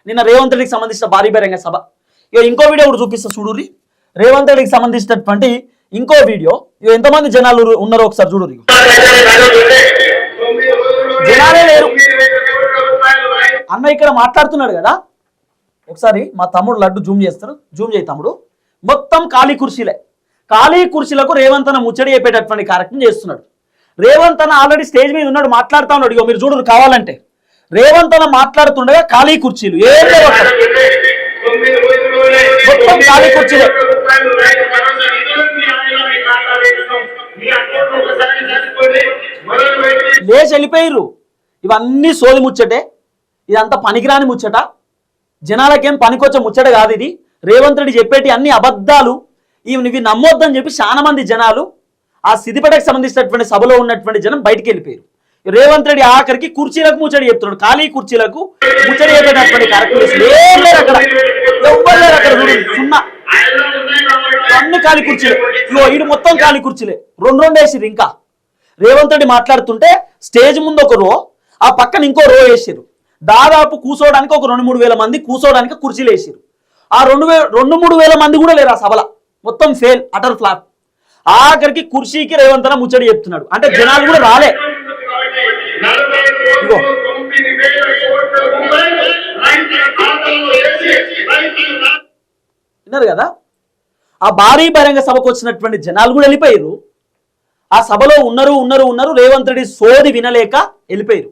నిన్న రేవంత్ రెడ్డికి సంబంధించిన భారీ బహిరంగ సభ. ఇక ఇంకో వీడియో కూడా చూపిస్తా చూడుర్రి. రేవంత్ రెడ్డికి సంబంధించినటువంటి ఇంకో వీడియో. ఇక ఎంతమంది జనాలు ఉన్నారో ఒకసారి చూడుర్రి. జనాలే లేరు అన్న ఇక్కడ మాట్లాడుతున్నాడు కదా. ఒకసారి మా తమ్ముడు లడ్డు జూమ్ చేస్తాడు, జూమ్ చేయి తమ్ముడు. మొత్తం ఖాళీ కుర్చీలే. ఖాళీ కుర్చీలకు రేవంత్ అన్న ముచ్చడి చెప్పేటటువంటి కార్యక్రమం చేస్తున్నాడు. రేవంత్ అన్న ఆల్రెడీ స్టేజ్ మీద ఉన్నాడు, మాట్లాడుతూ ఉన్నాడు. ఇగో మీరు చూడరు కావాలంటే. రేవంత్ అన్న మాట్లాడుతుండగా ఖాళీ కుర్చీలు ఏం లేవు అక్కడ, మొత్తం ఖాళీ కుర్చీలే. లేచి వెళ్ళిపోయిర్రు. ఇవన్నీ సోది ముచ్చటే, ఇదంతా పనికిరాని ముచ్చట, జనాలకేం పనికొచ్చే ముచ్చట కాదు ఇది. రేవంత్ రెడ్డి చెప్పేటి అన్ని అబద్ధాలు, ఇవి నమ్మొద్దని చెప్పి చాలా మంది జనాలు ఆ సిద్దిపేటకు సంబంధించినటువంటి సభలో ఉన్నటువంటి జనం బయటికి వెళ్ళిపోయారు. రేవంత్ రెడ్డి ఆఖరికి కుర్చీలకు ముచ్చడి చెప్తున్నాడు, ఖాళీ కుర్చీలకు ముచ్చడి చెప్పేటటువంటి కార్యక్రమం ఏం లేరు అక్కడ, ఎవ్వరు లేరు అక్కడ. సున్నా అన్ని ఖాళీ కుర్చీలే. ఇగో ఇది మొత్తం ఖాళీ కుర్చీలే, రెండు వేసిరు. ఇంకా రేవంత్ రెడ్డి మాట్లాడుతుంటే స్టేజ్ ముందు ఒక రో, ఆ పక్కన ఇంకో రో వేసారు. దాదాపు కూర్చోవడానికి ఒక 2-3 వేల మంది కూర్చోవడానికి కుర్చీలు వేసారు. ఆ 2-3 వేల మంది కూడా లేరు ఆ సభలో, మొత్తం ఫెయిల్, అటర్ ఫ్లాప్. ఆఖరికి కుర్చీకి రేవంత్ అన్న ముచ్చడి చెప్తున్నాడు, అంటే జనాలు కూడా రాలే. విన్నారు కదా, ఆ భారీ బహిరంగ సభకు వచ్చినటువంటి జనాలు కూడా వెళ్ళిపోయారు. ఆ సభలో ఉన్నారు రేవంత్ రెడ్డి సోది వినలేక వెళ్ళిపోయారు.